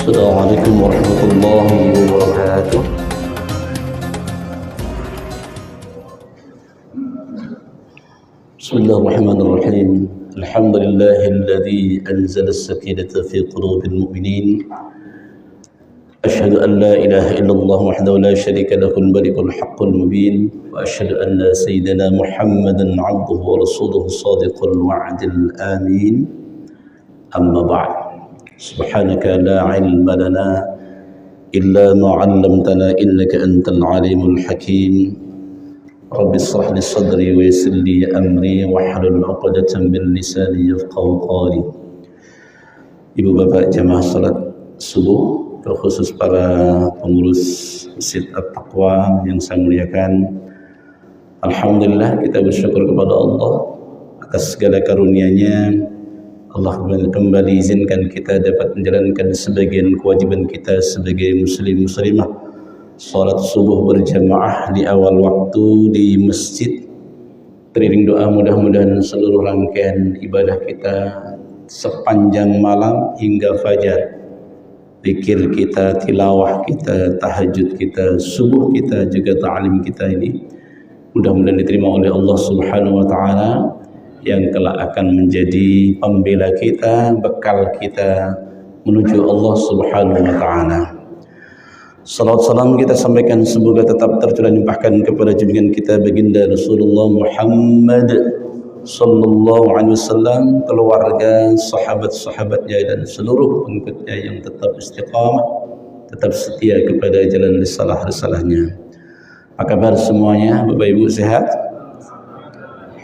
السلام عليكم ورحمة الله وبركاته. بسم الله الرحمن الرحيم. الحمد لله الذي أنزل السكينة في قلوب المؤمنين. أشهد أن لا إله إلا الله وحده لا شريك له الملك الحق المبين، وأشهد أن سيدنا محمدا عبده ورسوله الصادق الوعد الآمين. أما بعد، سبحانك لا علم لنا إلا ما علمتنا إنك أنت العليم الحكيم. رب اشرح لي صدري ويسر لي أمري واحلل عقدة من لساني يفقهوا قولي. Ibu bapak jamaah salat subuh, terkhusus para pengurus Masjid At-Taqwa yang saya muliakan, alhamdulillah kita bersyukur kepada Allah atas segala karunia-Nya. Allah kembali izinkan kita dapat menjalankan sebagian kewajiban kita sebagai muslim muslimah, salat subuh berjamaah di awal waktu di masjid. Teriring doa mudah-mudahan seluruh rangkaian ibadah kita sepanjang malam hingga fajar, zikir kita, tilawah kita, tahajud kita, subuh kita, juga ta'lim kita ini mudah-mudahan diterima oleh Allah Subhanahu wa taala, yang kelak akan menjadi pembela kita, bekal kita menuju Allah Subhanahu wa taala. Salawat salam kita sampaikan semoga tetap tercurah limpahkan kepada junjungan kita baginda Rasulullah Muhammad sallallahu alaihi wasallam, keluarga, sahabat-sahabatnya dan seluruh pengikutnya yang tetap istiqamah, tetap setia kepada jalan risalah-risalahnya. Apa kabar semuanya, Bapak Ibu sehat?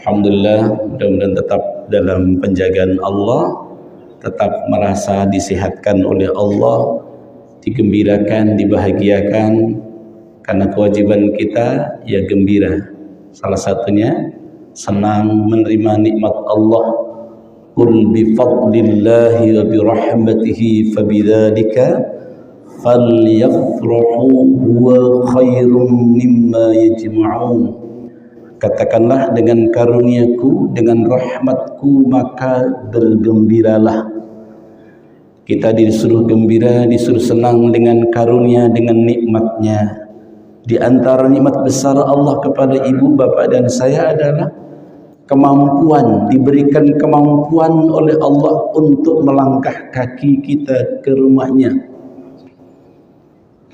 Alhamdulillah, mudah-mudahan tetap dalam penjagaan Allah, tetap merasa disehatkan oleh Allah, digembirakan, dibahagiakan, karena kewajiban kita ya gembira. Salah satunya senang menerima nikmat Allah. Qul bi fadlillahi wa bi rahmatihi fabidzalika falyafrahu huwa khairum mimma yajma'un. Katakanlah, dengan karuniaku, dengan rahmatku, maka bergembiralah. Kita disuruh gembira, disuruh senang dengan karunia, dengan nikmatnya. Di antara nikmat besar Allah kepada ibu, bapak dan saya adalah kemampuan, diberikan kemampuan oleh Allah untuk melangkah kaki kita ke rumahnya.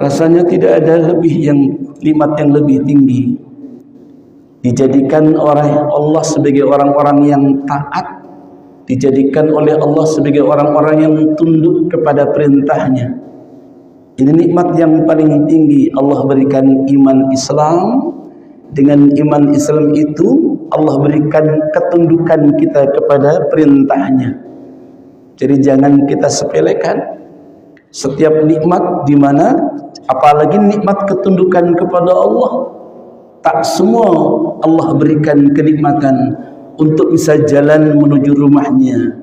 Rasanya tidak ada nikmat yang lebih tinggi. Dijadikan oleh Allah sebagai orang-orang yang taat, dijadikan oleh Allah sebagai orang-orang yang tunduk kepada perintahnya. Ini nikmat yang paling tinggi. Allah berikan iman Islam. Dengan iman Islam itu Allah berikan ketundukan kita kepada perintahnya. Jadi jangan kita sepelekan setiap nikmat, di mana apalagi nikmat ketundukan kepada Allah. Tak semua Allah berikan kenikmatan untuk bisa jalan menuju rumahnya.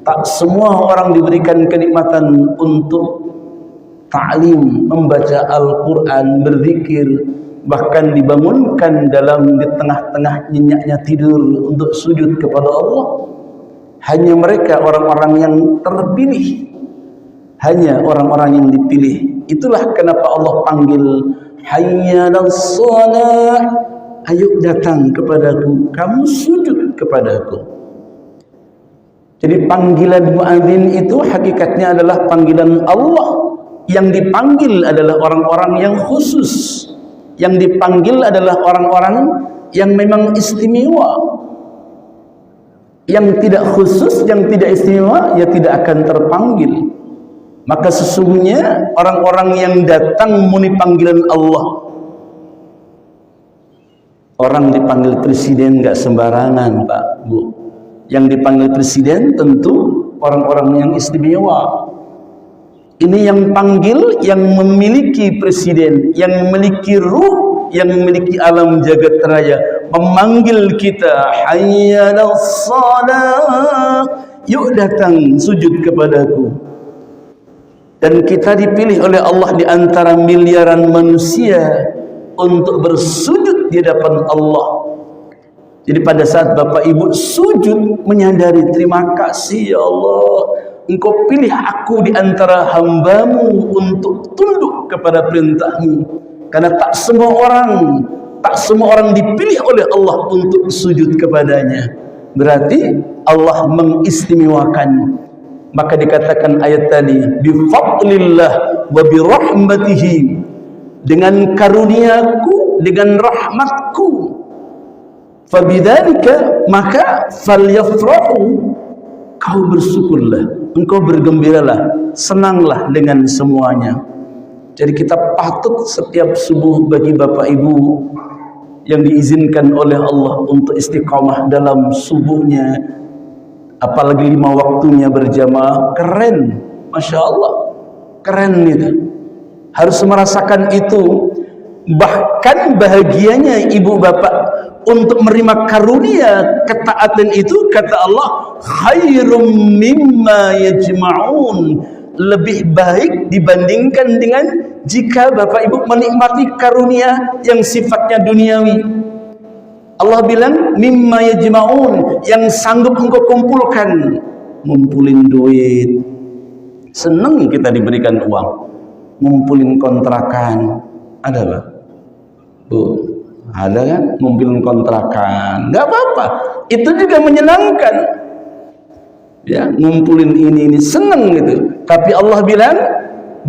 Tak semua orang diberikan kenikmatan untuk ta'lim, membaca Al-Quran, berzikir, bahkan dibangunkan di tengah-tengah nyenyaknya tidur untuk sujud kepada Allah. Hanya mereka orang-orang yang terpilih, hanya orang-orang yang dipilih. Itulah kenapa Allah panggil, hayya 'alas shalah, ayo datang kepadaku, kamu sujud kepadaku. Jadi panggilan muadzin itu hakikatnya adalah panggilan Allah. Yang dipanggil adalah orang-orang yang khusus. Yang dipanggil adalah orang-orang yang memang istimewa. Yang tidak khusus, yang tidak istimewa, ya tidak akan terpanggil. Maka sesungguhnya orang-orang yang datang muni panggilan Allah. Orang dipanggil presiden enggak sembarangan, Pak, Bu. Yang dipanggil presiden tentu orang-orang yang istimewa. Ini yang panggil, yang memiliki presiden, yang memiliki ruh, yang memiliki alam jagat raya, memanggil kita, hayya 'alas shalah, yuk datang sujud kepadaku. Dan kita dipilih oleh Allah di antara miliaran manusia untuk bersujud di hadapan Allah. Jadi pada saat Bapak Ibu sujud, menyadari terima kasih ya Allah, Engkau pilih aku di antara hambamu untuk tunduk kepada perintahmu. Karena tak semua orang dipilih oleh Allah untuk sujud kepadanya. Berarti Allah mengistimewakan. Maka dikatakan ayat tadi, bifadlillah wa birahmatihi, dengan karuniaku, dengan rahmatku. Fabidzalika, maka falyafrahu, kau bersyukurlah, engkau bergembiralah, senanglah dengan semuanya. Jadi kita patut setiap subuh bagi Bapak Ibu yang diizinkan oleh Allah untuk istiqamah dalam subuhnya, apalagi 5 waktunya berjamaah, keren, Masya Allah, keren itu. Harus merasakan itu. Bahkan bahagianya ibu bapak untuk menerima karunia ketaatan itu, kata Allah, khairum mimma yajma'un, lebih baik dibandingkan dengan jika bapak ibu menikmati karunia yang sifatnya duniawi. Allah bilang mimma yajma'un, yang sanggup engkau kumpulkan. Ngumpulin duit, senang kita diberikan uang. Ngumpulin kontrakan, ada Pak? Bu, ada kan? Ngumpulin kontrakan, nggak apa-apa, itu juga menyenangkan. Ya, ngumpulin ini senang gitu. Tapi Allah bilang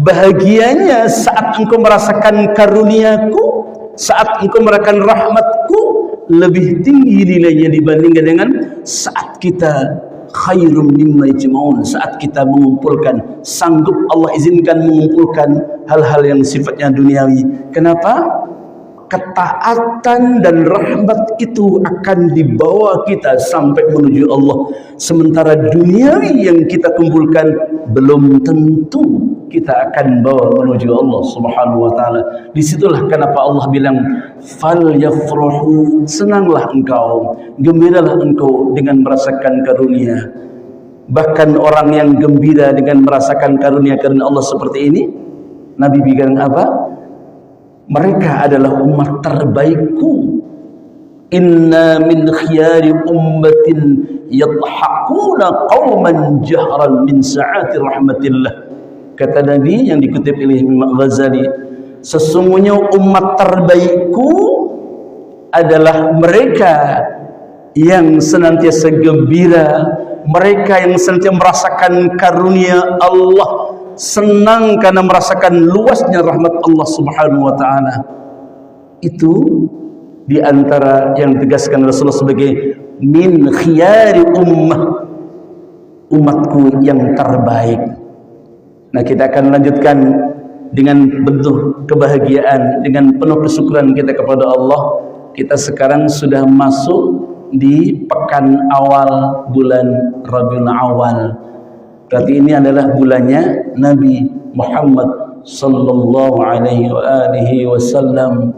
bahagianya saat engkau merasakan karuniaku, saat engkau merasakan rahmatku, lebih tinggi nilainya dibandingkan dengan saat kita khairum mimma yajma'un, saat kita mengumpulkan, sanggup Allah izinkan mengumpulkan hal-hal yang sifatnya duniawi. Kenapa? Ketaatan dan rahmat itu akan dibawa kita sampai menuju Allah, sementara duniawi yang kita kumpulkan belum tentu kita akan bawa menuju Allah Subhanahu wa taala. Disitulah kenapa Allah bilang falyafrahu, senanglah engkau, gembiralah engkau dengan merasakan karunia. Bahkan orang yang gembira dengan merasakan karunia Allah seperti ini, Nabi bilang apa? Mereka adalah umat terbaikku. Inna min khiyari ummatin yadhakuna qawman jahran min sa'ati rahmatillah. Kata Nabi yang dikutip oleh Imam Ghazali, sesungguhnya umat terbaikku adalah mereka yang senantiasa gembira, mereka yang senantiasa merasakan karunia Allah, senang karena merasakan luasnya rahmat Allah Subhanahu wa taala. Itu di antara yang ditegaskan Rasulullah sebagai min khiyari ummah, umatku yang terbaik. Nah, kita akan lanjutkan dengan penuh kebahagiaan, dengan penuh kesyukuran kita kepada Allah. Kita sekarang sudah masuk di pekan awal bulan Rabiul Awal. Berarti ini adalah bulannya Nabi Muhammad sallallahu alaihi wasallam.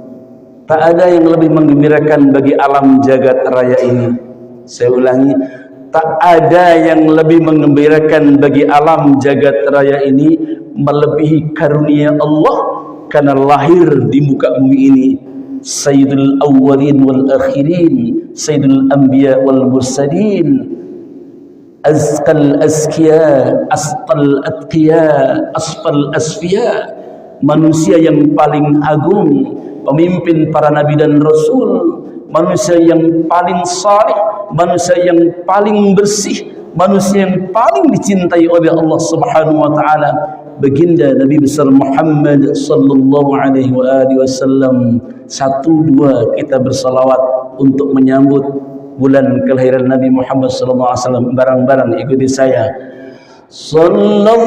Tak ada yang lebih menggembirakan bagi alam jagat raya ini. Saya ulangi, tak ada yang lebih menggembirakan bagi alam jagat raya ini melebihi karunia Allah karena lahir di muka bumi ini Sayyidul Awwalin wal Akhirin, Sayyidul Anbiya wal Mursalin, Azqal Azkiya, Asqal Atqiya, Asfal Asfiya, manusia yang paling agung, pemimpin para nabi dan rasul, manusia yang paling saleh, manusia yang paling bersih, manusia yang paling dicintai oleh Allah Subhanahu wa taala, baginda Nabi besar Muhammad sallallahu alaihi wasallam. 1-2 kita bersalawat untuk menyambut bulan kelahiran Nabi Muhammad sallallahu alaihi wasallam. Barang-barang ikuti saya. Sallallahu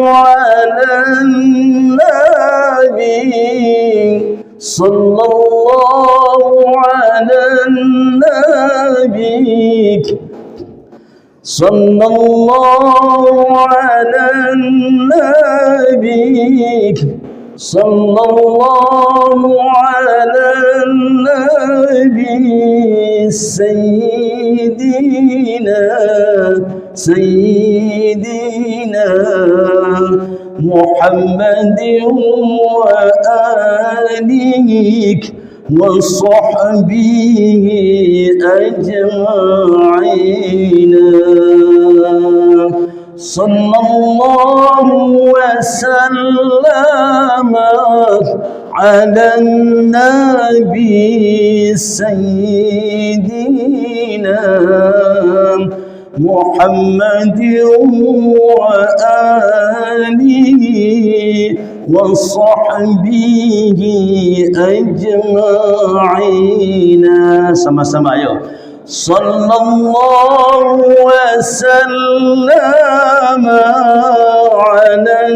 alaihi nabi, sallallahu alaihi nabi, sallallahu alaihi nabi, sallallahu alaihi nabi, sayyidina Muhammadin wa alihi wa sahbihi ajma'in. sallallahu wasallam ala nabi sayyidina Muhammadin wa alihi wa sahbihi ajma'ina. Sama-sama ayo. Sallallahu wasallam ala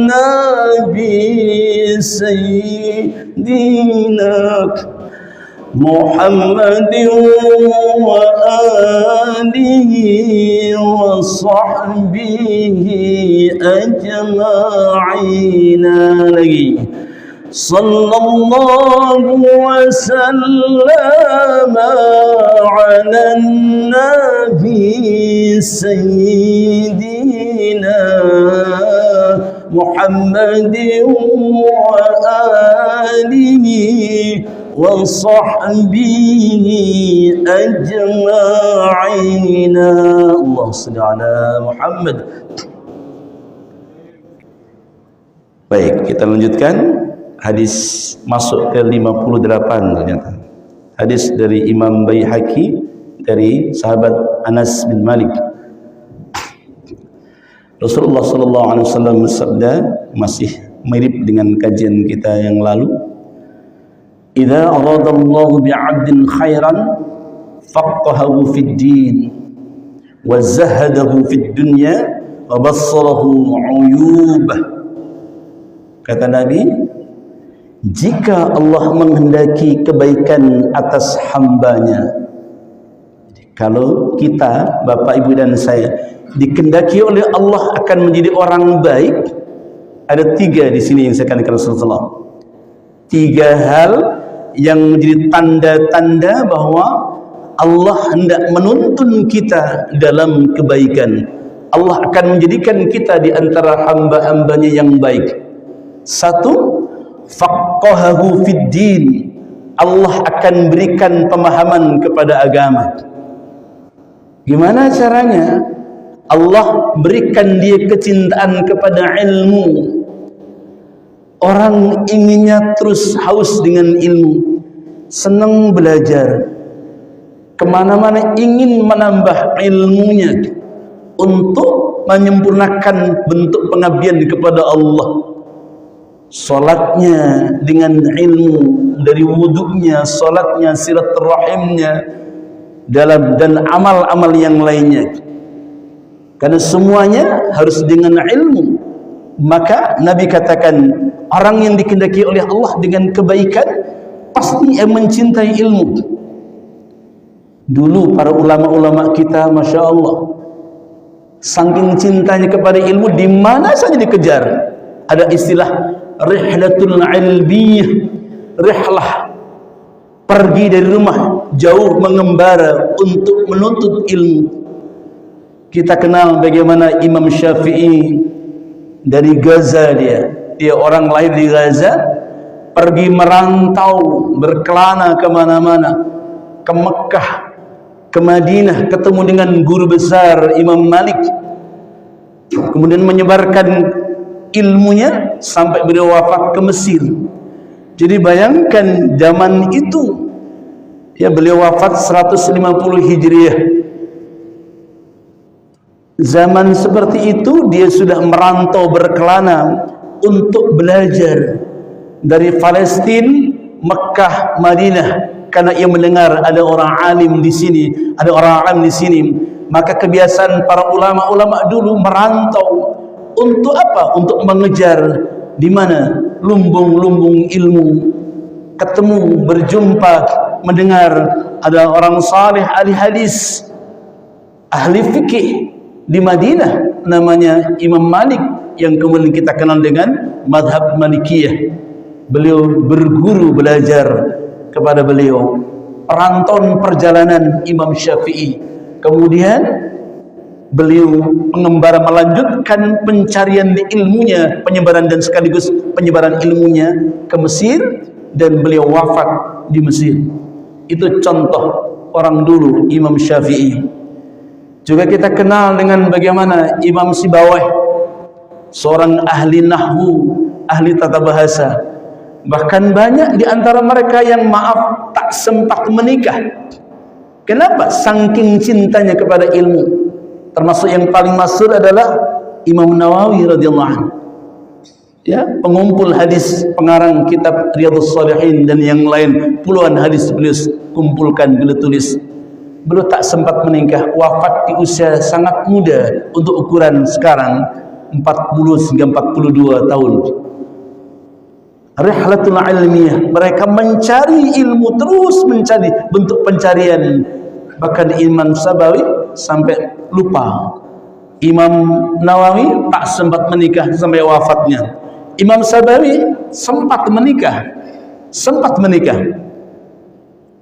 nabi sayyidina Muhammadin wa alihi wa sahbihi ajma'ina. Lagi. Sallallahu wasallam ala nabi sayyidina Muhammadin wa alihi wa sahbihi ajma'ina. Allahumma shalli ala Muhammad. Baik, kita lanjutkan. Hadis masuk ke 58 ternyata. Hadis dari Imam Baihaqi dari sahabat Anas bin Malik. Rasulullah sallallahu alaihi wasallam bersabda, masih mirip dengan kajian kita yang lalu. Idza aradallahu bi'abdin khairan faqahahu fid din wa zahadahu fid dunya wa bassarahu 'uyubah. Kata Nabi, jika Allah menghendaki kebaikan atas hambanya, kalau kita, Bapak, Ibu dan saya, dikehendaki oleh Allah akan menjadi orang baik, ada 3 di sini yang saya katakan Rasulullah. 3 hal yang menjadi tanda-tanda bahwa Allah hendak menuntun kita dalam kebaikan. Allah akan menjadikan kita di antara hamba-hambanya yang baik. 1, faqahahu fid din. Allah akan berikan pemahaman kepada agama. Gimana caranya? Allah berikan dia kecintaan kepada ilmu. Orang inginnya terus haus dengan ilmu, senang belajar, kemana-mana ingin menambah ilmunya untuk menyempurnakan bentuk pengabdian kepada Allah. Salatnya dengan ilmu, dari wuduknya, salatnya, silaturahimnya, dan amal-amal yang lainnya. Karena semuanya harus dengan ilmu. Maka Nabi katakan, orang yang dikehendaki oleh Allah dengan kebaikan pasti yang mencintai ilmu. Dulu para ulama-ulama kita, Masya Allah, saking cintanya kepada ilmu, di mana saja dikejar. Ada istilah rihlatul ilmiyah, rihlah, pergi dari rumah jauh mengembara untuk menuntut ilmu. Kita kenal bagaimana Imam Syafi'i dari Gaza, dia orang lahir di Gaza, pergi merantau, berkelana kemana-mana, ke Mekah, ke Madinah, ketemu dengan guru besar Imam Malik, kemudian menyebarkan ilmunya sampai beliau wafat ke Mesir. Jadi bayangkan zaman itu, ya, beliau wafat 150 Hijriah. Zaman seperti itu dia sudah merantau berkelana untuk belajar dari Palestina, Mekah, Madinah, karena ia mendengar ada orang alim di sini, ada orang alim di sini. Maka kebiasaan para ulama-ulama dulu merantau untuk apa? Untuk mengejar di mana lumbung-lumbung ilmu, ketemu, berjumpa, mendengar ada orang saleh, ahli hadis, ahli fikih di Madinah, namanya Imam Malik, yang kemudian kita kenal dengan madhab Malikiyah. Beliau berguru, belajar kepada beliau, perantauan perjalanan Imam Syafi'i. Kemudian beliau mengembara, melanjutkan pencarian di ilmunya, penyebaran dan sekaligus penyebaran ilmunya ke Mesir, dan beliau wafat di Mesir. Itu contoh orang dulu, Imam Syafi'i. Juga kita kenal dengan bagaimana Imam Sibawayh, seorang ahli nahwu, ahli tata bahasa. Bahkan banyak di antara mereka yang maaf tak sempat menikah. Kenapa? Saking cintanya kepada ilmu. Termasuk yang paling masyhur adalah Imam Nawawi radhiyallahu anhu. Ya, pengumpul hadis, pengarang kitab Riyadhus Shalihin dan yang lain, puluhan hadis beliau kumpulkan, beliau tulis. Beliau tak sempat menikah, wafat di usia sangat muda untuk ukuran sekarang, 40 hingga 42 tahun. Rihlatul ilmiyah, mereka mencari ilmu, terus mencari bentuk pencarian. Bahkan Imam Sibawayh sampai lupa. Imam Nawawi tak sempat menikah sampai wafatnya. Imam Sibawayh sempat menikah.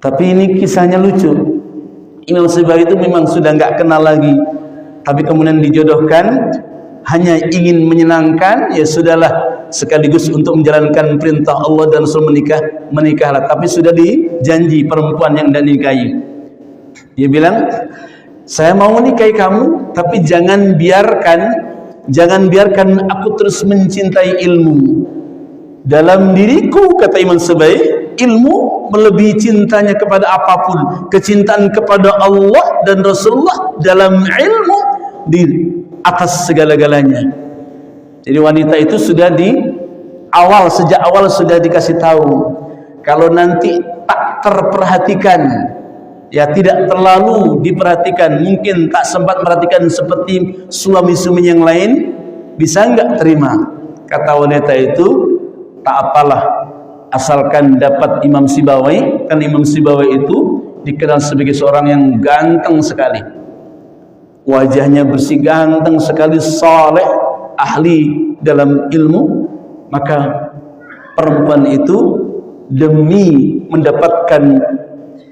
Tapi ini kisahnya lucu. Imam Sibawayh itu memang sudah enggak kenal lagi, tapi kemudian dijodohkan, hanya ingin menyenangkan, ya sudahlah, sekaligus untuk menjalankan perintah Allah dan Rasul menikahlah. Tapi sudah dijanji perempuan yang tidak nikahi. Dia bilang, saya mau menikahi kamu, tapi jangan biarkan aku terus mencintai ilmu. Dalam diriku, kata Imam Sibawayh, ilmu melebihi cintanya kepada apapun. Kecintaan kepada Allah dan Rasulullah dalam ilmu di atas segala-galanya. Jadi wanita itu sudah sejak awal sudah dikasih tahu, kalau nanti tak terperhatikan, ya tidak terlalu diperhatikan, mungkin tak sempat perhatikan seperti suami-suami yang lain, bisa enggak terima? Kata wanita itu, tak apalah, asalkan dapat Imam Sibawayh. Kan Imam Sibawayh itu dikenal sebagai seorang yang ganteng sekali, wajahnya bersih, ganteng sekali, saleh, ahli dalam ilmu. Maka perempuan itu demi mendapatkan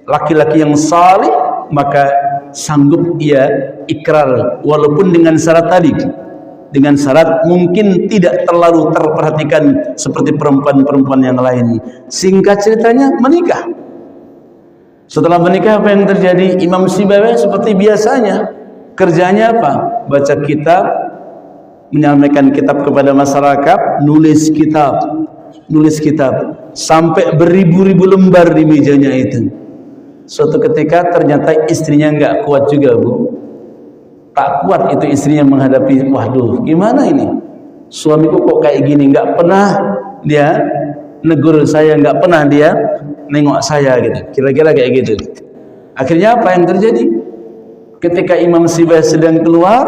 laki-laki yang saleh, maka sanggup ia ikrar, walaupun dengan syarat tadi, dengan syarat mungkin tidak terlalu terperhatikan seperti perempuan-perempuan yang lain. Singkat ceritanya, menikah. Setelah menikah, apa yang terjadi? Imam Sibawayh seperti biasanya, kerjanya apa? Baca kitab, menyampaikan kitab kepada masyarakat, nulis kitab sampai beribu-ribu lembar di mejanya itu. Suatu ketika ternyata istrinya enggak kuat juga, Bu. Tak kuat itu istrinya menghadapi, waduh, gimana ini? Suamiku kok kayak gini, enggak pernah dia negur saya, enggak pernah dia nengok saya gitu. Kira-kira kayak gitu. Akhirnya apa yang terjadi? Ketika Imam Sibawayh sedang keluar,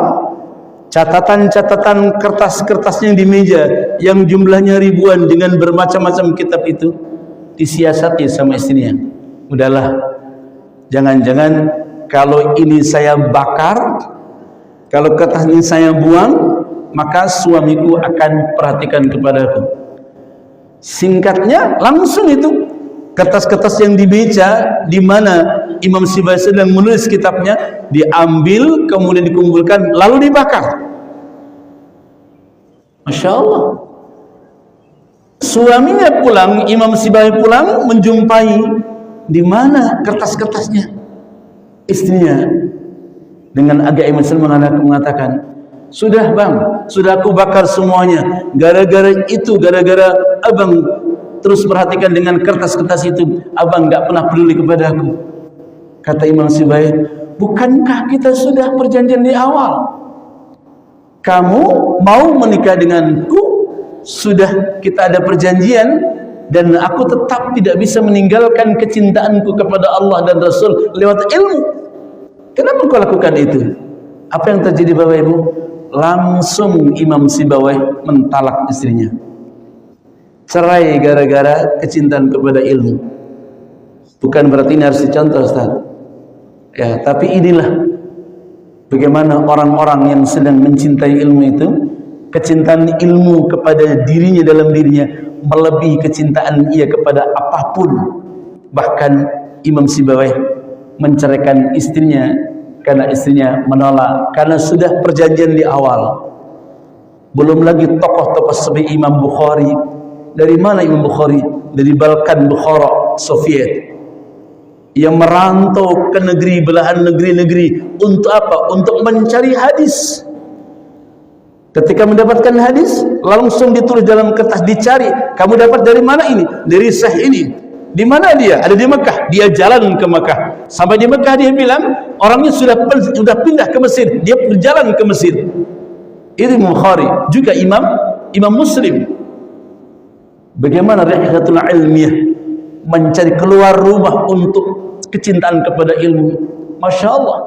catatan-catatan kertas-kertasnya di meja yang jumlahnya ribuan dengan bermacam-macam kitab itu disiasati sama istrinya. Udahlah, jangan-jangan kalau ini saya bakar, kalau kertas ini saya buang, maka suamiku akan perhatikan kepadaku. Singkatnya, langsung itu kertas-kertas yang di meja di mana Imam Sibawayh sedang menulis kitabnya diambil, kemudian dikumpulkan, lalu dibakar. Masya Allah. Suaminya pulang, Imam Sibawayh pulang, menjumpai di mana kertas-kertasnya. Istrinya dengan agak emosi mengatakan, sudah bang, sudah aku bakar semuanya. Gara-gara itu, gara-gara abang terus perhatikan dengan kertas-kertas itu, abang gak pernah peduli kepada aku. Kata Imam Sibawayh, bukankah kita sudah perjanjian di awal? Kamu mau menikah denganku, sudah kita ada perjanjian, dan aku tetap tidak bisa meninggalkan kecintaanku kepada Allah dan Rasul lewat ilmu. Kenapa kau lakukan itu? Apa yang terjadi Bapak Ibu? Langsung Imam Sibawayh mentalak istrinya. Cerai gara-gara kecintaan kepada ilmu. Bukan berarti ini harus dicontoh, Ustaz. Ya, tapi inilah bagaimana orang-orang yang sedang mencintai ilmu itu, kecintaan ilmu kepada dirinya, dalam dirinya melebihi kecintaan ia kepada apapun. Bahkan Imam Sibawayh menceraikan istrinya karena istrinya menolak, karena sudah perjanjian di awal. Belum lagi tokoh-tokoh seperti Imam Bukhari. Dari mana Imam Bukhari? Dari Balkan, Bukhara, Soviet. yang merantau ke negeri belahan negeri-negeri untuk apa? Untuk mencari hadis. Ketika mendapatkan hadis, langsung ditulis dalam kertas, dicari. Kamu dapat dari mana ini? Dari Syekh ini. Di mana dia? Ada di Mekah. Dia jalan ke Mekah. Sampai di Mekah dia bilang, orangnya sudah pindah ke Mesir. Dia berjalan ke Mesir. Itu Imam Bukhari, juga Imam Muslim. Bagaimana rihlatul ilmiah, mencari keluar rumah untuk kecintaan kepada ilmu. Masya Allah,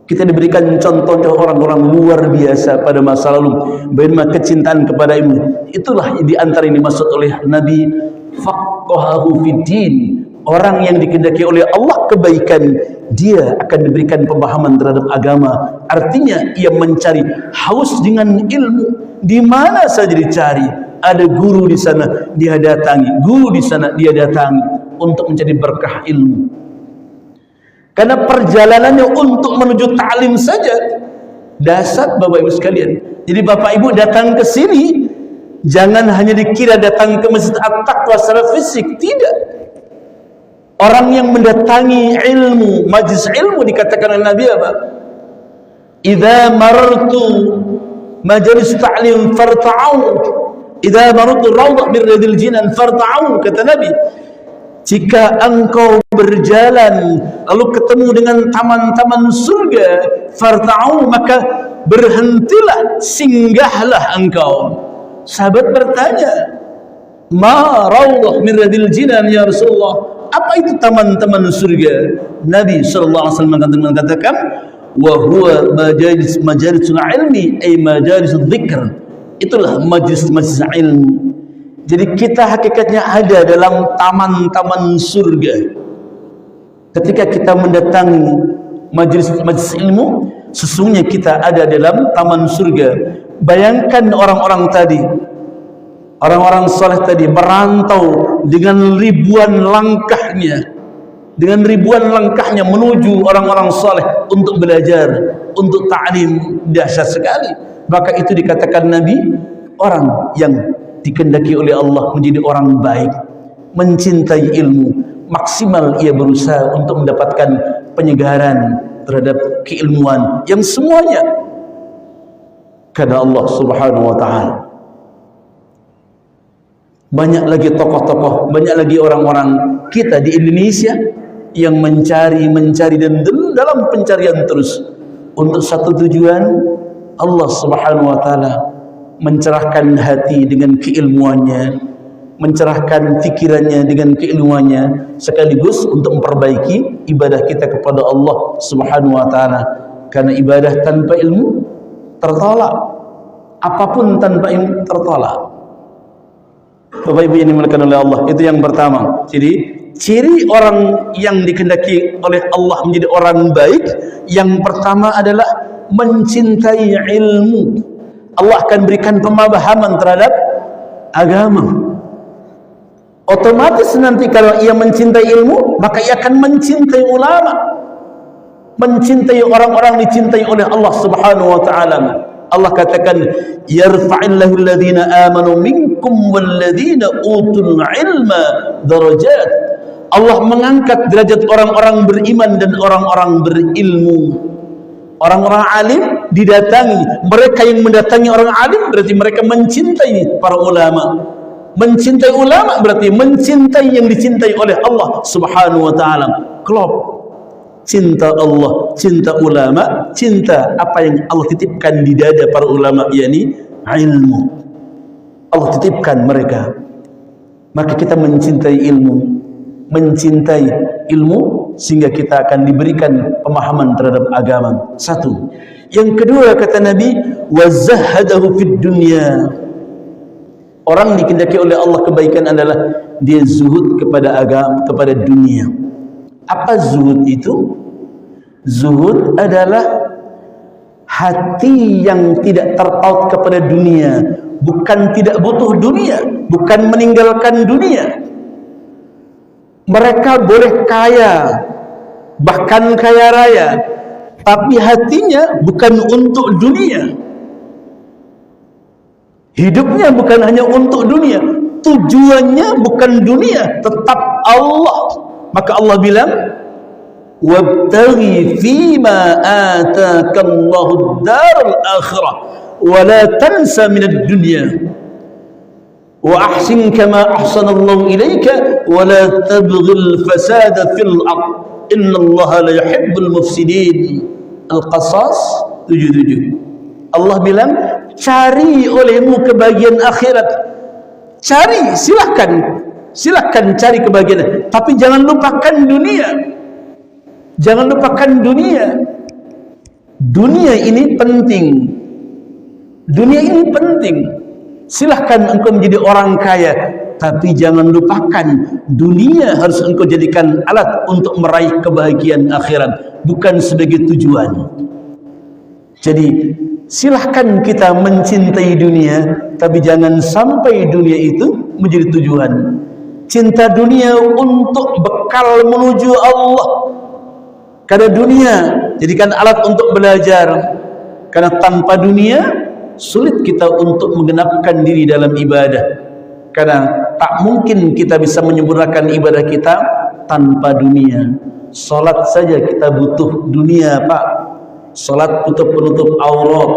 kita diberikan contoh orang-orang luar biasa pada masa lalu, bagaimana kecintaan kepada ilmu. Itulah di antara yang dimaksud oleh Nabi, faqahahu fiddin. Orang yang dikehendaki oleh Allah kebaikan, dia akan diberikan pemahaman terhadap agama. Artinya ia mencari, haus dengan ilmu. Di mana saja dicari, ada guru di sana dia datangi, guru di sana dia datangi untuk mencari berkah ilmu. Karena perjalanannya untuk menuju ta'lim saja dasar, Bapak Ibu sekalian. Jadi Bapak Ibu datang ke sini, jangan hanya dikira datang ke Masjid At-Taqwa secara fisik, tidak. Orang yang mendatangi ilmu, majlis ilmu, dikatakan oleh Nabi apa? Idza marartu majalis ta'lim farta'u, idza marartu rawdah min riyadil jinan farta'u, kata Nabi. Jika engkau berjalan lalu ketemu dengan taman-taman surga, farta'u, maka berhentilah, singgahlah engkau. Sahabat bertanya, ma rawdah min riyadil jinan ya Rasulullah? Apa itu taman-taman surga? Nabi SAW mengatakan, wa huwa majalisul ilmi, ay majalisul dzikr. Itulah majlis-majlis ilmu. Jadi kita hakikatnya ada dalam taman-taman surga. Ketika kita mendatangi majlis-majlis ilmu, sesungguhnya kita ada dalam taman surga. Bayangkan orang-orang tadi, orang-orang soleh tadi merantau dengan ribuan langkahnya, menuju orang-orang soleh untuk belajar, untuk ta'lim. Dahsyat sekali. Maka itu dikatakan Nabi, orang yang dikehendaki oleh Allah menjadi orang baik, mencintai ilmu, maksimal ia berusaha untuk mendapatkan penyegaran terhadap keilmuan yang semuanya karena Allah Subhanahu wa ta'ala. Banyak lagi tokoh-tokoh, banyak lagi orang-orang kita di Indonesia yang mencari dan dalam pencarian terus untuk satu tujuan, Allah Subhanahu wa ta'ala mencerahkan hati dengan keilmuannya, mencerahkan fikirannya dengan keilmuannya, sekaligus untuk memperbaiki ibadah kita kepada Allah Subhanahu wa ta'ala. Karena ibadah tanpa ilmu tertolak, apapun tanpa ilmu tertolak. Bapak Ibu yang dimuliakan oleh Allah, itu yang pertama. Jadi ciri orang yang dikehendaki oleh Allah menjadi orang baik, yang pertama adalah mencintai ilmu. Allah akan berikan pemahaman terhadap agama. Otomatis nanti kalau ia mencintai ilmu, maka ia akan mencintai ulama, mencintai orang-orang dicintai oleh Allah Subhanahu wa ta'ala. Allah katakan, yarfa'illahu alladhina amanu minkum walladhina utul ilma darajat. Allah mengangkat derajat orang-orang beriman dan orang-orang berilmu. Orang-orang alim didatangi, mereka yang mendatangi orang alim berarti mereka mencintai para ulama. Mencintai ulama berarti mencintai yang dicintai oleh Allah Subhanahu wa ta'ala. Klop, cinta Allah, cinta ulama, cinta apa yang Allah titipkan di dada para ulama, yakni ilmu. Allah titipkan mereka, maka kita mencintai ilmu sehingga kita akan diberikan pemahaman terhadap agama. Satu. Yang kedua, kata Nabi, wazahadahu fid dunya. Orang dikehendaki oleh Allah kebaikan adalah dia zuhud kepada agama, kepada dunia. Apa zuhud itu? Zuhud adalah hati yang tidak terpaut kepada dunia, bukan tidak butuh dunia, bukan meninggalkan dunia. Mereka boleh kaya, bahkan kaya raya, tapi hatinya bukan untuk dunia. Hidupnya bukan hanya untuk dunia, tujuannya bukan dunia, tetap Allah. Maka Allah bilang, wabtaghi fima atakallahu ad-daral akhirah wa la tansa minad dunya wa ahsin kama ahsanallahu ilaika wa la tabghil fasada fil ard innallaha la yuhibbul mufsidin. Al-Qasas 77. Allah bilang, cari olehmu kebahagiaan akhirat. Cari, silahkan cari kebahagiaan, tapi jangan lupakan dunia. Jangan lupakan dunia. Dunia ini penting. Dunia ini penting. Silahkan engkau menjadi orang kaya, tapi jangan lupakan dunia harus engkau jadikan alat untuk meraih kebahagiaan akhirat, bukan sebagai tujuan. Jadi silahkan kita mencintai dunia, tapi jangan sampai dunia itu menjadi tujuan. Cinta dunia untuk bekal menuju Allah. Karena dunia jadikan alat untuk belajar. Karena tanpa dunia sulit kita untuk menggenapkan diri dalam ibadah. Karena tak mungkin kita bisa menyempurnakan ibadah kita tanpa dunia. Salat saja kita butuh dunia, Pak. Salat butuh penutup aurat,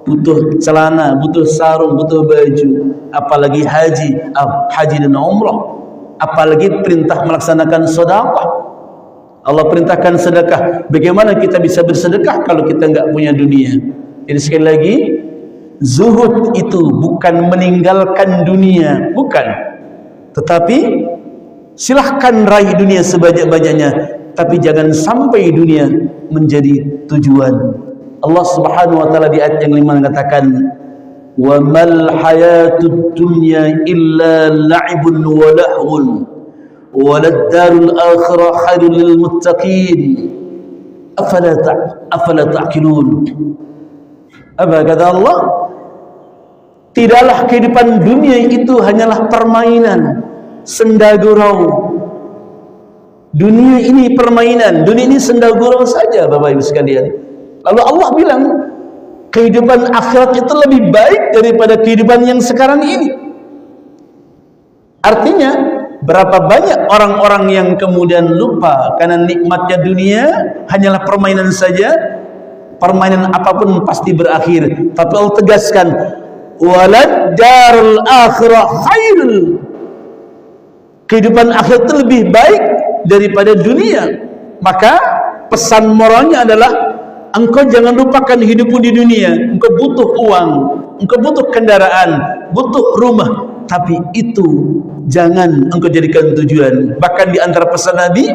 butuh celana, butuh sarung, butuh baju. Apalagi haji dan umrah. Apalagi perintah melaksanakan sedekah. Allah perintahkan sedekah. Bagaimana kita bisa bersedekah kalau kita enggak punya dunia? Jadi sekali lagi, zuhud itu bukan meninggalkan dunia, bukan. Tetapi silahkan raih dunia sebanyak-banyaknya, tapi jangan sampai dunia menjadi tujuan. Allah Subhanahu wa taala di ayat yang 5 mengatakan, "Wa mal hayatud dunya illa la'ibun wa lahwun wa lad-darul akhirah khairul lil muttaqin afala ta'qilun." Apa kata Allah? Tidaklah kehidupan dunia itu hanyalah permainan, senda gurau. Dunia ini permainan, dunia ini senda gurau saja, Bapak Ibu sekalian. Lalu Allah bilang, kehidupan akhirat itu lebih baik daripada kehidupan yang sekarang ini. Artinya, berapa banyak orang-orang yang kemudian lupa karena nikmatnya dunia hanyalah permainan saja. Permainan apapun pasti berakhir. Tapi Allah tegaskan, walad darul akhirah khairul. Kehidupan akhirat itu lebih baik daripada dunia. Maka pesan moralnya adalah, engkau jangan lupakan hidupmu di dunia. Engkau butuh uang, engkau butuh kendaraan, butuh rumah, tapi itu jangan engkau jadikan tujuan. Bahkan di antara pesan Nabi,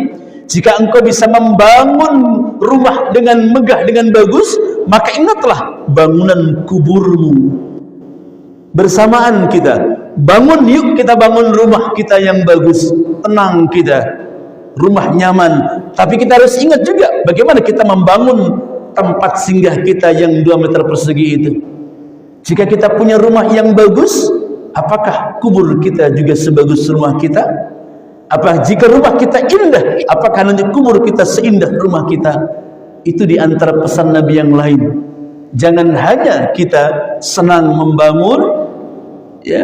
jika engkau bisa membangun rumah dengan megah, dengan bagus, maka ingatlah bangunan kuburmu. Bersamaan kita bangun, yuk kita bangun rumah kita yang bagus, tenang kita, rumah nyaman. Tapi kita harus ingat juga bagaimana kita membangun tempat singgah kita yang 2 meter persegi itu. Jika kita punya rumah yang bagus, apakah kubur kita juga sebagus rumah kita? Apa jika rumah kita indah, apakah nanti kubur kita seindah rumah kita? Itu di antara pesan Nabi yang lain. Jangan hanya kita senang membangun, ya,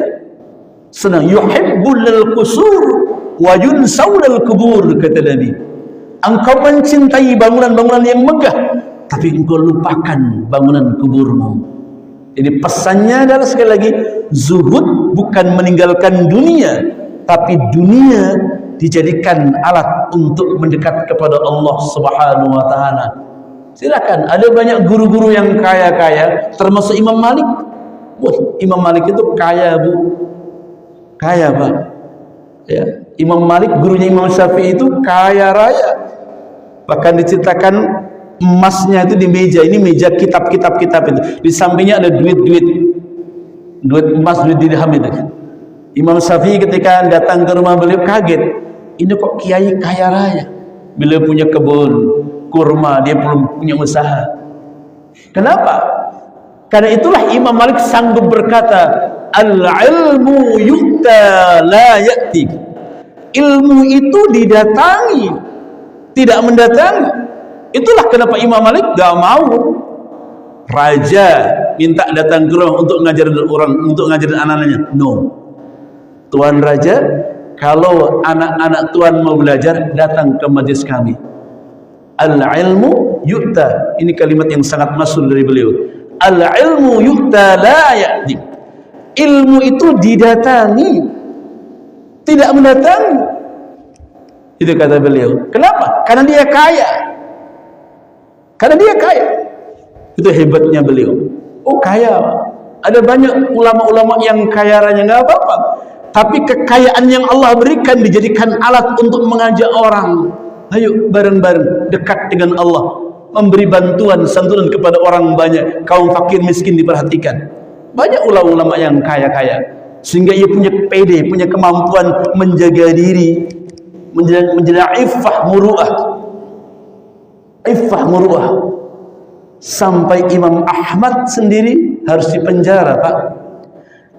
senang yuhibbul qusur wa yunsawul kubur, kata Nabi. Engkau mencintai bangunan-bangunan yang megah, tapi engkau lupakan bangunan kuburmu. Jadi pesannya adalah sekali lagi, zuhud bukan meninggalkan dunia, tapi dunia dijadikan alat untuk mendekat kepada Allah Subhanahu wa taala. Silakan, ada banyak guru-guru yang kaya-kaya, termasuk Imam Malik. Wah, Imam Malik itu kaya, Bu. Kaya, Pak. Ya, Imam Malik gurunya Imam Syafi'i itu kaya raya. Bahkan diceritakan emasnya itu di meja, ini meja kitab-kitab itu. Di sampingnya ada duit emas, duit dirham itu. Imam Syafi'i ketika datang ke rumah beliau kaget, ini kok kiai kaya raya. Beliau punya kebun kurma, dia belum punya usaha. Kenapa? Karena itulah Imam Malik sanggup berkata, al-ilmu yu'ta la ya'ti. Ilmu itu didatangi, tidak mendatangi. Itulah kenapa Imam Malik gak mau raja minta datang ke rumah untuk ngajarin orang, untuk ngajarin anak-anaknya. No. Tuan Raja, kalau anak-anak Tuhan mau belajar, datang ke majlis kami. Al-ilmu yu'ta. Ini kalimat yang sangat masyhur dari beliau. Al-ilmu yu'ta la ya'ti. Ilmu itu didatangi, tidak mendatangi. Itu kata beliau. Kenapa? Karena dia kaya. Karena dia kaya. Itu hebatnya beliau. Oh kaya. Ada banyak ulama-ulama yang kaya raya, nggak apa-apa. Tapi kekayaan yang Allah berikan dijadikan alat untuk mengajak orang. Ayo bareng-bareng dekat dengan Allah, memberi bantuan santunan kepada orang banyak, kaum fakir miskin diperhatikan. Banyak ulama-ulama yang kaya-kaya sehingga ia punya pede, punya kemampuan menjaga diri, menjaga iffah muru'ah. Iffah muru'ah. Sampai Imam Ahmad sendiri harus dipenjara, Pak.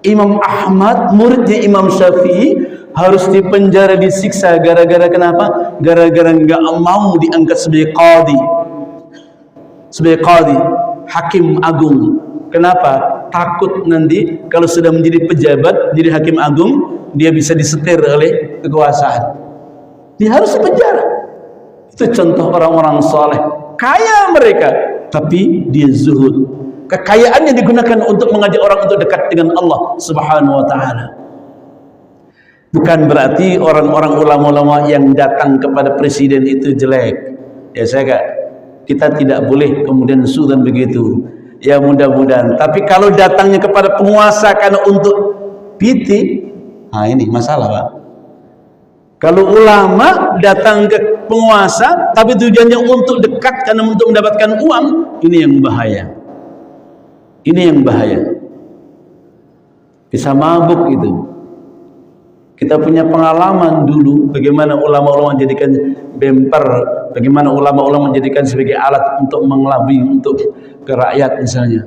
Imam Ahmad, muridnya Imam Syafi'i, harus dipenjara, disiksa. Gara-gara kenapa? Gara-gara nggak mau diangkat sebagai qadhi. Sebagai qadhi, hakim agung. Kenapa? Takut nanti kalau sudah menjadi pejabat, jadi hakim agung, dia bisa disetir oleh kekuasaan. Dia harus dipenjara. Itu contoh orang-orang soleh. Kaya mereka, tapi dia zuhud. Kekayaannya digunakan untuk mengajak orang untuk dekat dengan Allah Subhanahu wa ta'ala. Bukan berarti orang-orang ulama-ulama yang datang kepada presiden itu jelek. Ya kita tidak boleh kemudian suudzon begitu. Ya mudah-mudahan. Tapi kalau datangnya kepada penguasa karena untuk piti, nah ini masalah, Pak. Kalau ulama datang ke penguasa tapi tujuannya untuk dekat karena untuk mendapatkan uang, ini yang bahaya. Ini yang bahaya. Bisa mabuk itu. Kita punya pengalaman dulu bagaimana ulama-ulama menjadikan bemper, bagaimana ulama-ulama menjadikan sebagai alat untuk mengelabui untuk ke rakyat misalnya.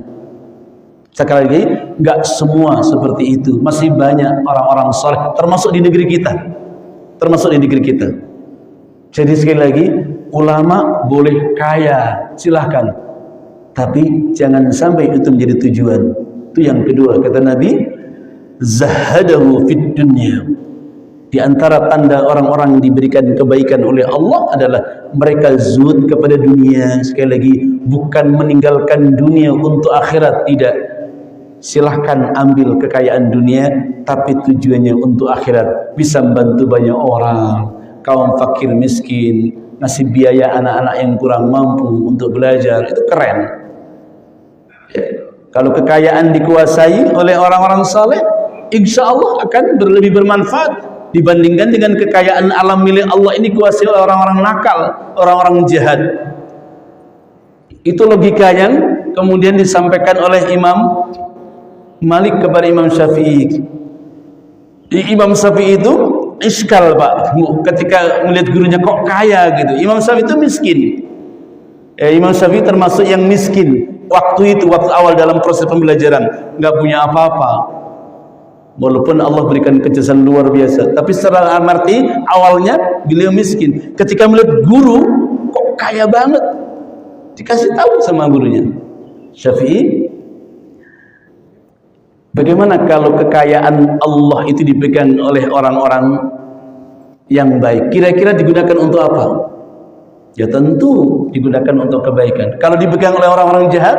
Sekali lagi, nggak semua seperti itu. Masih banyak orang-orang saleh, termasuk di negeri kita. Termasuk di negeri kita. Jadi sekali lagi, ulama boleh kaya, silahkan. Tapi jangan sampai itu menjadi tujuan. Itu yang kedua, kata Nabi, zahadahu fid dunya. Di antara tanda orang-orang yang diberikan kebaikan oleh Allah adalah mereka zuhud kepada dunia. Sekali lagi, bukan meninggalkan dunia untuk akhirat, tidak. Silahkan ambil kekayaan dunia, tapi tujuannya untuk akhirat. Bisa membantu banyak orang, kaum fakir miskin, ngasih biaya anak-anak yang kurang mampu untuk belajar, itu keren. Ya, kalau kekayaan dikuasai oleh orang-orang saleh, insya Allah akan lebih bermanfaat dibandingkan dengan kekayaan alam milik Allah ini dikuasai oleh orang-orang nakal, orang-orang jahat. Itu logika yang kemudian disampaikan oleh Imam Malik kepada Imam Syafi'i. Imam Syafi'i itu iskal, Pak, ketika melihat gurunya kok kaya gitu. Imam Syafi'i itu miskin. Imam Syafi'i termasuk yang miskin. Waktu itu, waktu awal dalam proses pembelajaran, nggak punya apa-apa. Walaupun Allah berikan kejelasan luar biasa, tapi secara arti awalnya beliau miskin. Ketika melihat guru, kok kaya banget, dikasih tahu sama gurunya. Syafi'i, bagaimana kalau kekayaan Allah itu dipegang oleh orang-orang yang baik? Kira-kira digunakan untuk apa? Ya tentu digunakan untuk kebaikan. Kalau dipegang oleh orang-orang jahat,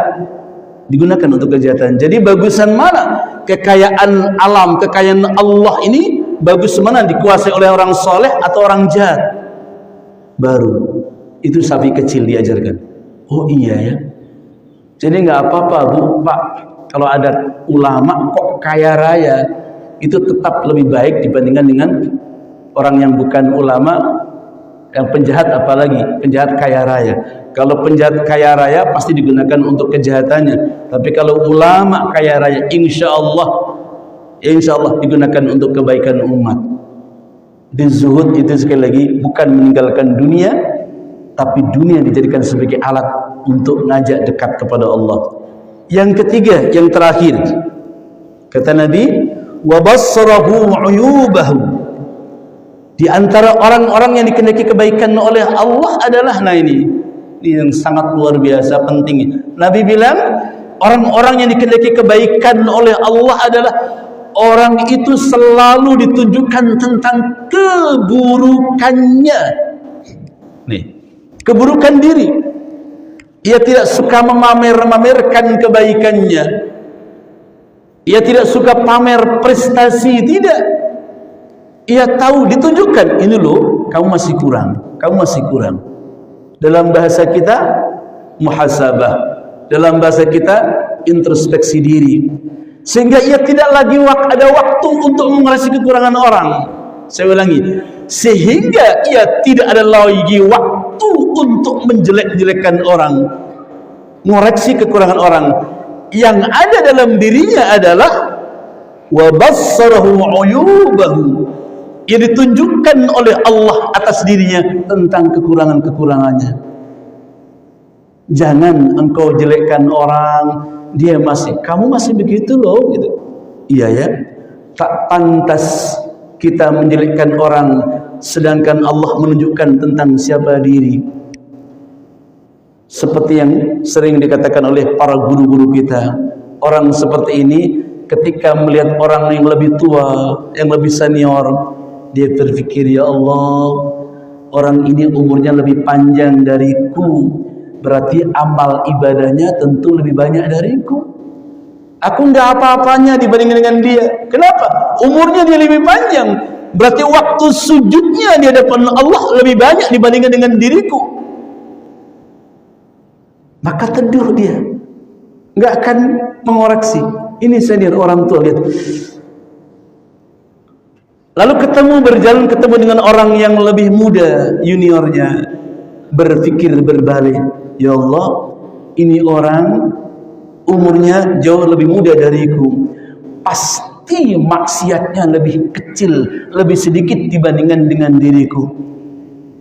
digunakan untuk kejahatan. Jadi bagusan mana kekayaan alam, kekayaan Allah ini, bagus mana dikuasai oleh orang soleh atau orang jahat? Baru itu sapi kecil diajarkan. Oh iya ya. Jadi nggak apa-apa, Bu, Pak, kalau ada ulama kok kaya raya, itu tetap lebih baik dibandingkan dengan orang yang bukan ulama. Yang penjahat apalagi, penjahat kaya raya. Kalau penjahat kaya raya pasti digunakan untuk kejahatannya. Tapi kalau ulama kaya raya, insya Allah digunakan untuk kebaikan umat. Di zuhud itu sekali lagi bukan meninggalkan dunia, tapi dunia dijadikan sebagai alat untuk ngajak dekat kepada Allah. Yang ketiga, yang terakhir, kata Nabi, wa bassarahu uyubahu. Di antara orang-orang yang dikehendaki kebaikan oleh Allah adalah, nah ini yang sangat luar biasa penting. Nabi bilang orang-orang yang dikehendaki kebaikan oleh Allah adalah orang itu selalu ditunjukkan tentang keburukannya. Nih, keburukan diri. Ia tidak suka memamerkan kebaikannya. Ia tidak suka pamer prestasi, tidak. Ia tahu, ditunjukkan, ini loh, kamu masih kurang, kamu masih kurang. Dalam bahasa kita, muhasabah. Dalam bahasa kita, introspeksi diri. Sehingga ia tidak lagi ada waktu untuk mengoreksi kekurangan orang. Saya ulangi, sehingga ia tidak ada lagi waktu untuk menjelek-jelekkan orang, mengoreksi kekurangan orang. Yang ada dalam dirinya adalah wa bassarahu uyubahu, yang ditunjukkan oleh Allah atas dirinya tentang kekurangan-kekurangannya. Jangan engkau jelekkan orang, dia kamu masih begitu loh, gitu. Iya ya, tak pantas kita menjelekkan orang sedangkan Allah menunjukkan tentang siapa diri. Seperti yang sering dikatakan oleh para guru-guru kita, orang seperti ini ketika melihat orang yang lebih tua, yang lebih senior, dia berpikir, ya Allah, orang ini umurnya lebih panjang dariku, berarti amal ibadahnya tentu lebih banyak dariku. Aku enggak apa-apanya dibandingkan dengan dia. Kenapa? Umurnya dia lebih panjang, berarti waktu sujudnya di hadapan Allah lebih banyak dibandingkan dengan diriku. Maka teduh dia, enggak akan mengoreksi. Ini senior, orang tua, lihat. Lalu berjalan ketemu dengan orang yang lebih muda, juniornya, berpikir berbalik, ya Allah, ini orang umurnya jauh lebih muda dariku, pasti maksiatnya lebih kecil, lebih sedikit dibandingkan dengan diriku.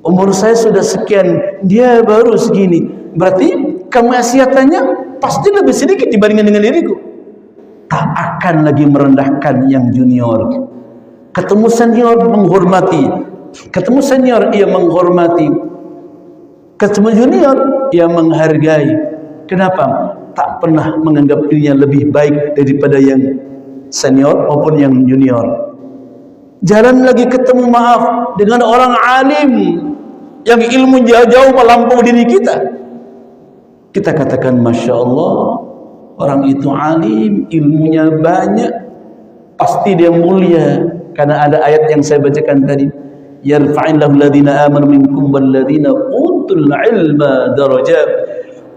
Umur saya sudah sekian, dia baru segini, berarti kemaksiatannya pasti lebih sedikit dibandingkan dengan diriku. Tak akan lagi merendahkan yang junior. Ketemu senior menghormati, ketemu senior ia menghormati, ketemu junior ia menghargai. Kenapa? Tak pernah menganggap dirinya lebih baik daripada yang senior maupun yang junior. Jalan lagi ketemu, maaf, dengan orang alim yang ilmu jauh melampaui diri kita, kita katakan Masya Allah, orang itu alim, ilmunya banyak, pasti dia mulia. Karena ada ayat yang saya bacakan tadi, yarfa'illahu alladhina amanu minkum walladhina utul ilma darajat.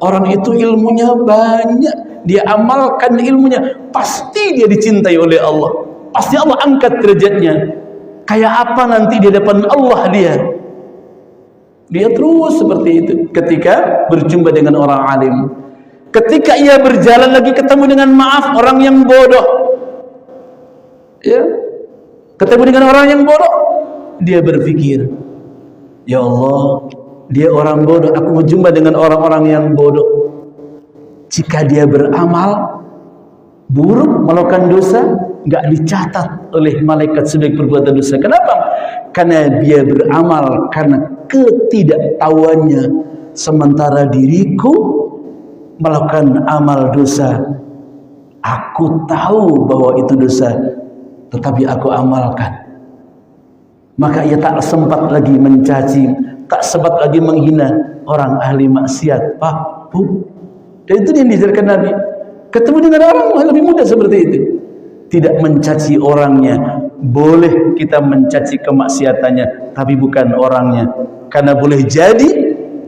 Orang itu ilmunya banyak, dia amalkan ilmunya, pasti dia dicintai oleh Allah, pasti Allah angkat derajatnya. Kayak apa nanti di depan Allah dia terus seperti itu. Ketika berjumpa dengan orang alim, ketika ia berjalan lagi ketemu dengan, maaf, orang yang bodoh, ya, ketemu dengan orang yang bodoh, dia berpikir, ya Allah, dia orang bodoh, aku berjumpa dengan orang-orang yang bodoh. Jika dia beramal buruk, melakukan dosa, enggak dicatat oleh malaikat sebagai perbuatan dosa. Kenapa? Karena dia beramal karena ketidaktahuannya, sementara diriku melakukan amal dosa. Aku tahu bahwa itu dosa, tetapi aku amalkan. Maka ia tak sempat lagi mencaci, tak sempat lagi menghina orang ahli maksiat. Pak, Bu, dan itu yang diajarkan Nabi. Ketemu dengan orang yang lebih muda seperti itu, tidak mencaci orangnya. Boleh kita mencaci kemaksiatannya, tapi bukan orangnya. Karena boleh jadi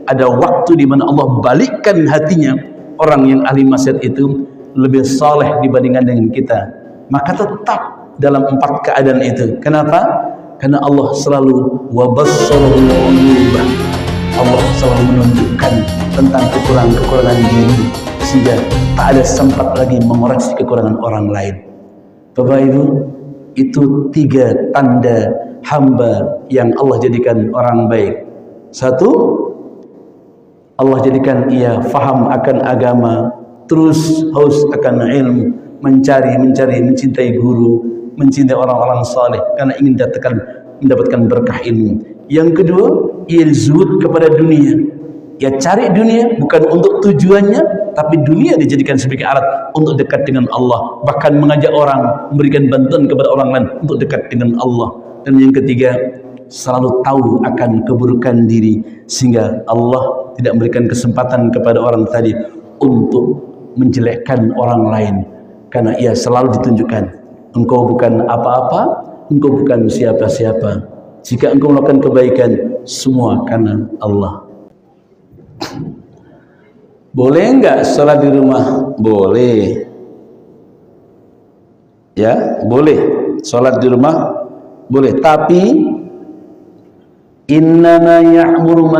ada waktu di mana Allah balikkan hatinya, orang yang ahli maksiat itu lebih saleh dibandingkan dengan kita. Maka tetap dalam 4 keadaan itu. Kenapa? Karena Allah selalu wabassarul uyubah. Allah selalu menunjukkan tentang kekurangan-kekurangan diri, sehingga tak ada sempat lagi mengoreksi kekurangan orang lain. Bapak Ibu, itu 3 tanda hamba yang Allah jadikan orang baik. 1, Allah jadikan ia faham akan agama, terus haus akan ilmu, mencari, mencintai guru, mencintai orang-orang saleh karena ingin mendapatkan berkah ilmu. Yang kedua, ia zuhud kepada dunia, Ya cari dunia bukan untuk tujuannya, tapi dunia dijadikan sebagai alat untuk dekat dengan Allah, bahkan mengajak orang, memberikan bantuan kepada orang lain untuk dekat dengan Allah. Dan yang ketiga, selalu tahu akan keburukan diri sehingga Allah tidak memberikan kesempatan kepada orang tadi untuk menjelekkan orang lain, karena ia selalu ditunjukkan, engkau bukan apa-apa, engkau bukan siapa-siapa. Jika engkau melakukan kebaikan, semua karena Allah. Boleh enggak sholat di rumah? Boleh. Ya, boleh. Sholat di rumah boleh. Tapi innama ya'muru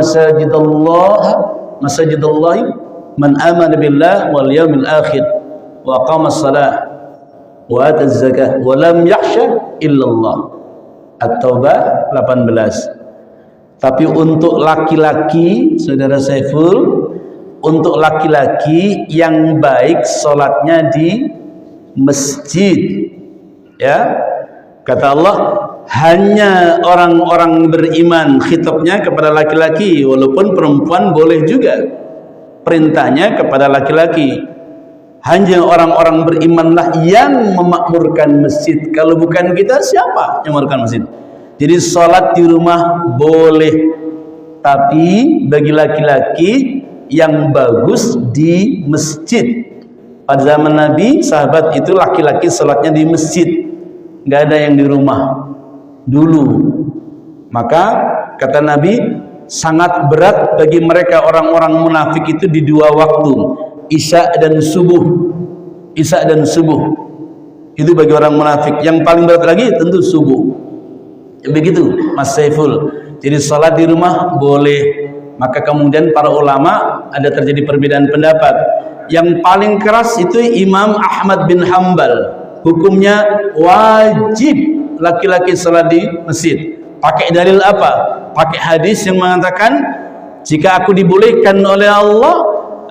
masajidallah man amana billah wal yawmil akhir wa qama as-salah wa ata az-zakah wa lam yakhsha illallah. At-Taubah 18. Tapi untuk laki-laki, saudara Saiful, untuk laki-laki yang baik sholatnya di masjid. Ya, kata Allah, hanya orang-orang beriman, khitabnya kepada laki-laki, walaupun perempuan boleh juga. Perintahnya kepada laki-laki. Hanya orang-orang berimanlah yang memakmurkan masjid. Kalau bukan kita, siapa yang memakmurkan masjid? Jadi sholat di rumah boleh, tapi bagi laki-laki yang bagus di masjid. Pada zaman Nabi, sahabat itu laki-laki sholatnya di masjid, nggak ada yang di rumah dulu. Maka kata Nabi, sangat berat bagi mereka orang-orang munafik itu di dua waktu, Isya dan subuh. Isya dan subuh itu bagi orang munafik. Yang paling berat lagi tentu subuh. Begitu Mas Saiful. Jadi sholat di rumah boleh. Maka kemudian para ulama ada terjadi perbedaan pendapat. Yang paling keras itu Imam Ahmad bin Hanbal, hukumnya wajib laki-laki sholat di masjid. Pakai dalil apa? Pakai hadis yang mengatakan, jika aku dibolehkan oleh Allah,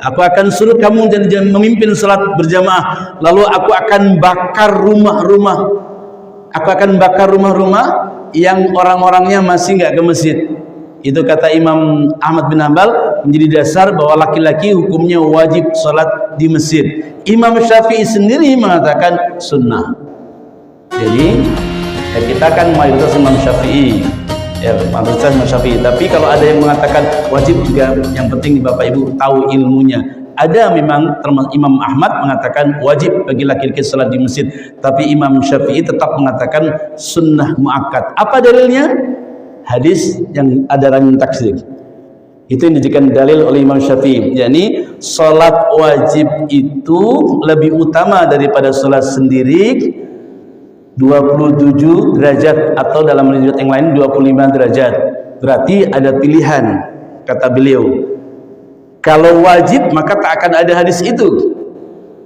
aku akan suruh kamu dan memimpin sholat berjamaah, lalu aku akan bakar rumah-rumah. Aku akan bakar rumah-rumah yang orang-orangnya masih nggak ke masjid. Itu kata Imam Ahmad bin Hanbal menjadi dasar bahwa laki-laki hukumnya wajib sholat di masjid. Imam Syafi'i sendiri mengatakan sunnah. Jadi ya kita kan mayoritas Imam Syafi'i, ya mayoritas Imam Syafi'i. Tapi kalau ada yang mengatakan wajib juga, yang penting Bapak Ibu tahu ilmunya. Ada memang termasuk Imam Ahmad mengatakan wajib bagi laki-laki sholat di masjid, tapi Imam Syafi'i tetap mengatakan sunnah muakkad. Apa dalilnya? Hadis yang ada rangkaian taksir. Itu yang dijadikan dalil oleh Imam Syafi'i, yakni sholat wajib itu lebih utama daripada sholat sendiri 27 derajat, atau dalam riwayat yang lain 25 derajat. Berarti ada pilihan, kata beliau. Kalau wajib maka tak akan ada hadis itu.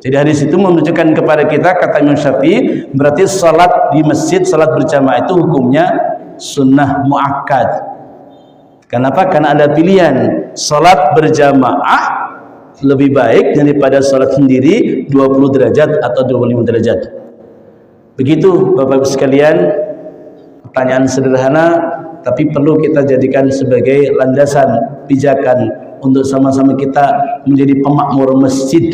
Jadi hadis itu menunjukkan kepada kita, kata Imam Syafi'i, berarti sholat di masjid, sholat berjamaah itu hukumnya sunnah muakkad. Kenapa? Karena ada pilihan, sholat berjamaah lebih baik daripada sholat sendiri 20 derajat atau 25 derajat. Begitu Bapak Ibu sekalian, pertanyaan sederhana tapi perlu kita jadikan sebagai landasan pijakan untuk sama-sama kita menjadi pemakmur masjid.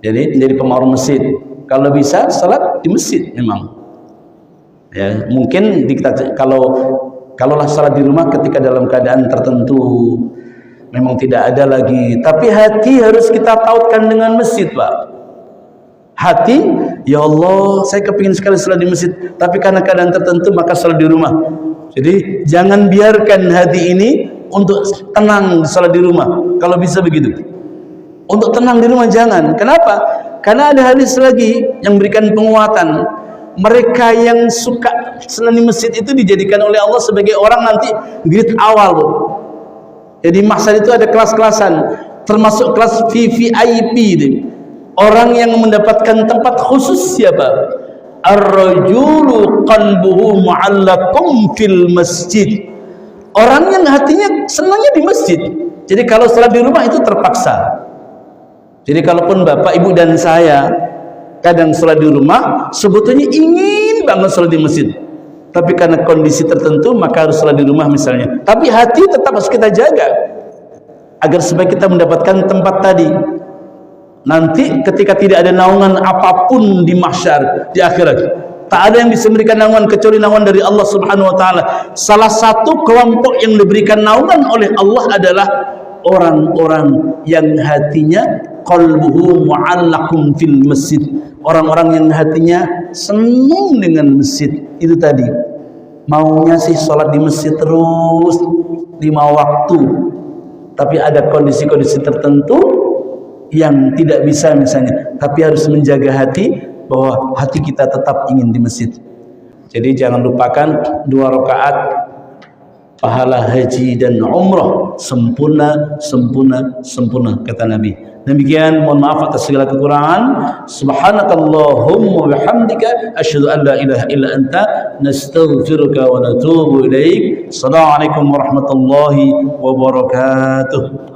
Jadi menjadi pemakmur masjid. Kalau bisa salat di masjid memang. Ya, mungkin kalaulah salat di rumah ketika dalam keadaan tertentu memang tidak ada lagi. Tapi hati harus kita tautkan dengan masjid, Pak. Hati, ya Allah, saya kepingin sekali salat di masjid, tapi karena keadaan tertentu maka salat di rumah. Jadi jangan biarkan hati ini untuk tenang salat di rumah. Kalau bisa begitu. Untuk tenang di rumah jangan. Kenapa? Karena ada hadis lagi yang memberikan penguatan. Mereka yang suka salat di masjid itu dijadikan oleh Allah sebagai orang nanti grade awal. Jadi mahsyar itu ada kelas-kelasan, termasuk kelas VVIP. Orang yang mendapatkan tempat khusus siapa? Ar-rajulu qalbuhu mu'allaqum fil masjid. Orang yang hatinya senangnya di masjid. Jadi kalau salat di rumah itu terpaksa. Jadi kalaupun Bapak, Ibu dan saya kadang salat di rumah, sebetulnya ingin banget salat di masjid. Tapi karena kondisi tertentu maka harus salat di rumah misalnya. Tapi hati tetap harus kita jaga. agar supaya kita mendapatkan tempat tadi. Nanti ketika tidak ada naungan apapun di mahsyar, di akhirat, tak ada yang bisa memberikan naungan kecuali naungan dari Allah Subhanahu wa taala. Salah satu kelompok yang diberikan naungan oleh Allah adalah orang-orang yang hatinya qalbuhu mu'allaqun fil masjid. Orang-orang yang hatinya senang dengan masjid. Itu tadi. Maunya sih sholat di masjid terus 5 waktu. Tapi ada kondisi-kondisi tertentu yang tidak bisa misalnya, tapi harus menjaga hati bahwa hati kita tetap ingin di masjid. Jadi jangan lupakan 2 rakaat pahala haji dan umrah sempurna, sempurna, sempurna kata Nabi. Demikian, mohon maaf atas segala kekurangan. Subhanakallahumma wa bihamdika asyhadu an la ilaha illa anta nastaghfiruka wa natubu ilaik. Assalamualaikum warahmatullahi wabarakatuh.